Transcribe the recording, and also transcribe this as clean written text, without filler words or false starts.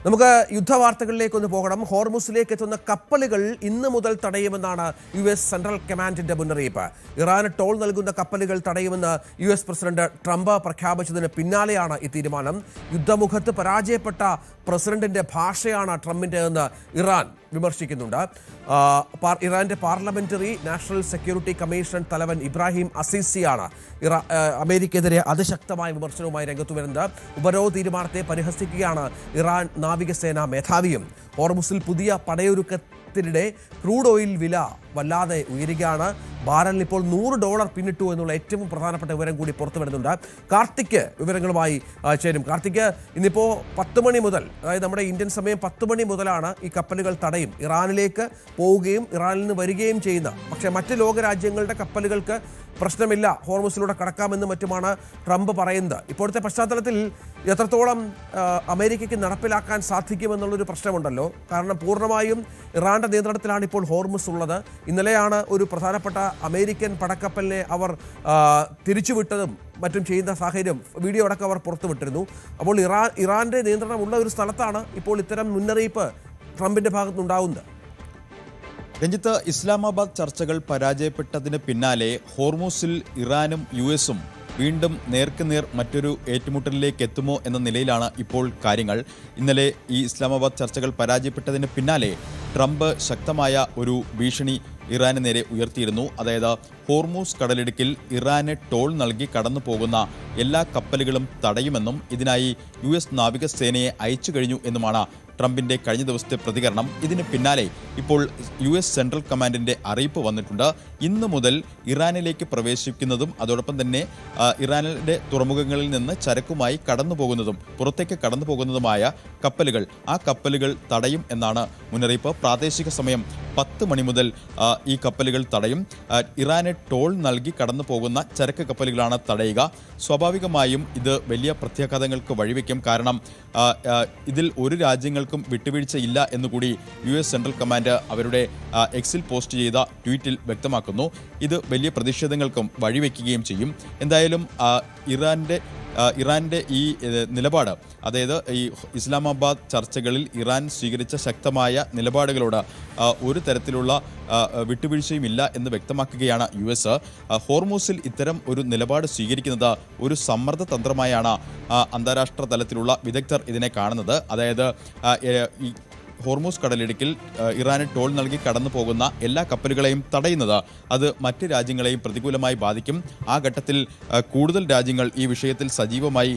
നമുക്ക് യുദ്ധവാർത്തകളിലേക്ക് ഒന്ന് പോകണം. ഹോർമുസിലേക്ക് എത്തുന്ന കപ്പലുകൾ ഇന്ന് മുതൽ തടയുമെന്നാണ് US സെൻട്രൽ കമാൻഡിന്റെ മുന്നറിയിപ്പ്. ഇറാന് ടോൾ നൽകുന്ന കപ്പലുകൾ തടയുമെന്ന് US പ്രസിഡന്റ് ട്രംപ് പ്രഖ്യാപിച്ചതിന് പിന്നാലെയാണ് ഈ തീരുമാനം. യുദ്ധമുഖത്ത് പരാജയപ്പെട്ട പ്രസിഡന്റിന്റെ ഭാഷയാണ് ട്രംപിൻ്റെതെന്ന് ഇറാൻ വിമർശിക്കുന്നുണ്ട്. ഇറാന്റെ പാർലമെന്ററി നാഷണൽ സെക്യൂരിറ്റി കമ്മീഷൻ തലവൻ ഇബ്രാഹിം അസീസിയാണ് അമേരിക്കയ്ക്കെതിരെ അതിശക്തമായ വിമർശനവുമായി രംഗത്തു വരുന്നത്. ഉപരോധ തീരുമാനത്തെ പരിഹസിക്കുകയാണ് ഇറാൻ നാവികസേനാ മേധാവിയും. ഹോർമുസിൽ പുതിയ പടയൊരുക്കത്തിനിടെ ക്രൂഡ് ഓയിൽ വില വല്ലാതെ ഉയരുകയാണ്. ബാരലിൽ ഇപ്പോൾ $100 പിന്നിട്ടു എന്നുള്ള ഏറ്റവും പ്രധാനപ്പെട്ട വിവരം കൂടി പുറത്തു വരുന്നുണ്ട്. കാർത്തിക് വിവരങ്ങളുമായി ചേരും. കാർത്തിക്, ഇന്നിപ്പോൾ 10 മണി മുതൽ, അതായത് നമ്മുടെ ഇന്ത്യൻ സമയം 10 മണി മുതലാണ് ഈ കപ്പലുകൾ തടയും. ഇറാനിലേക്ക് പോവുകയും ഇറാനിൽ നിന്ന് വരികയും ചെയ്യുന്ന, പക്ഷേ മറ്റ് ലോകരാജ്യങ്ങളുടെ കപ്പലുകൾക്ക് പ്രശ്നമില്ല, ഹോർമുസിലൂടെ കടക്കാമെന്നും മറ്റുമാണ് ട്രംപ് പറയുന്നത്. ഇപ്പോഴത്തെ പശ്ചാത്തലത്തിൽ എത്രത്തോളം അമേരിക്കയ്ക്ക് നടപ്പിലാക്കാൻ സാധിക്കുമെന്നുള്ളൊരു പ്രശ്നമുണ്ടല്ലോ. കാരണം പൂർണ്ണമായും ഇറാന്റെ നിയന്ത്രണത്തിലാണ് ഇപ്പോൾ ഹോർമുസ് ഉള്ളത്. ഇന്നലെയാണ് ഒരു പ്രധാനപ്പെട്ട അമേരിക്കൻ പടക്കപ്പലിനെ അവർ തിരിച്ചുവിട്ടതും മറ്റും ചെയ്യുന്ന സാഹചര്യം വീഡിയോ അടക്കം അവർ പുറത്തുവിട്ടിരുന്നു. അപ്പോൾ ഇറാന്റെ നിയന്ത്രണമുള്ള ഒരു സ്ഥലത്താണ് ഇപ്പോൾ ഇത്തരം മുന്നറിയിപ്പ് ട്രംപിന്റെ ഭാഗത്തുനിന്നുണ്ടാവുന്നത്. രഞ്ജിത്ത്, ഇസ്ലാമാബാദ് ചർച്ചകൾ പരാജയപ്പെട്ടതിന് പിന്നാലെ ഹോർമൂസിൽ ഇറാനും US-ഉം വീണ്ടും നേർക്കുനേർ മറ്റൊരു ഏറ്റുമുട്ടലിലേക്ക് എത്തുമോ എന്ന നിലയിലാണ് ഇപ്പോൾ കാര്യങ്ങൾ. ഇന്നലെ ഈ ഇസ്ലാമാബാദ് ചർച്ചകൾ പരാജയപ്പെട്ടതിന് പിന്നാലെ ട്രംപ് ശക്തമായ ഒരു ഭീഷണി ഇറാന് നേരെ ഉയർത്തിയിരുന്നു. അതായത് ഹോർമൂസ് കടലിടുക്കിൽ ഇറാന് ടോൾ നൽകി കടന്നു പോകുന്ന എല്ലാ കപ്പലുകളും തടയുമെന്നും ഇതിനായി US നാവികസേനയെ അയച്ചു കഴിഞ്ഞു എന്നുമാണ് ട്രംപിന്റെ കഴിഞ്ഞ ദിവസത്തെ പ്രതികരണം. ഇതിന് പിന്നാലെ ഇപ്പോൾ US സെൻട്രൽ കമാൻഡിന്റെ അറിയിപ്പ് വന്നിട്ടുണ്ട്. ഇന്ന് മുതൽ ഇറാനിലേക്ക് പ്രവേശിക്കുന്നതും അതോടൊപ്പം തന്നെ ഇറാനിലെ തുറമുഖങ്ങളിൽ നിന്ന് ചരക്കുമായി കടന്നു പോകുന്നതും പുറത്തേക്ക് കടന്നു പോകുന്നതുമായ കപ്പലുകൾ, ആ കപ്പലുകൾ തടയും എന്നാണ് മുന്നറിയിപ്പ്. പ്രാദേശിക സമയം 10 മണി മുതൽ ഈ കപ്പലുകൾ തടയും. ഇറാന് ടോൾ നൽകി കടന്നു പോകുന്ന ചരക്ക് കപ്പലുകളാണ് തടയുക. സ്വാഭാവികമായും ഇത് വലിയ പ്രത്യാഘാതങ്ങൾക്ക് വഴിവെക്കും. കാരണം ഇതിൽ ഒരു രാജ്യങ്ങൾക്കും വിട്ടുവീഴ്ചയില്ല എന്നുകൂടി US സെൻട്രൽ കമാൻഡ് അവരുടെ എക്സിൽ പോസ്റ്റ് ചെയ്ത ട്വീറ്റിൽ വ്യക്തമാക്കുന്നു. ഇത് വലിയ പ്രതിഷേധങ്ങൾക്കും വഴിവെക്കുകയും ചെയ്യും. എന്തായാലും ഇറാന്റെ ഈ നിലപാട്, അതായത് ഈ ഇസ്ലാമാബാദ് ചർച്ചകളിൽ ഇറാൻ സ്വീകരിച്ച ശക്തമായ നിലപാടുകളോട് ഒരു തരത്തിലുള്ള വിട്ടുവീഴ്ചയും ഇല്ല എന്ന് വ്യക്തമാക്കുകയാണ് US. ഹോർമൂസിൽ ഇത്തരം ഒരു നിലപാട് സ്വീകരിക്കുന്നത് ഒരു സമ്മർദ്ദ തന്ത്രമായാണ് അന്താരാഷ്ട്ര തലത്തിലുള്ള വിദഗ്ധർ ഇതിനെ കാണുന്നത്. അതായത് ഈ ഹോർമൂസ് കടലിടുക്കിൽ ഇറാന് ടോൾ നൽകി കടന്നു പോകുന്ന എല്ലാ കപ്പലുകളെയും തടയുന്നത് അത് മറ്റ് രാജ്യങ്ങളെയും പ്രതികൂലമായി ബാധിക്കും. ആ ഘട്ടത്തിൽ കൂടുതൽ രാജ്യങ്ങൾ ഈ വിഷയത്തിൽ സജീവമായി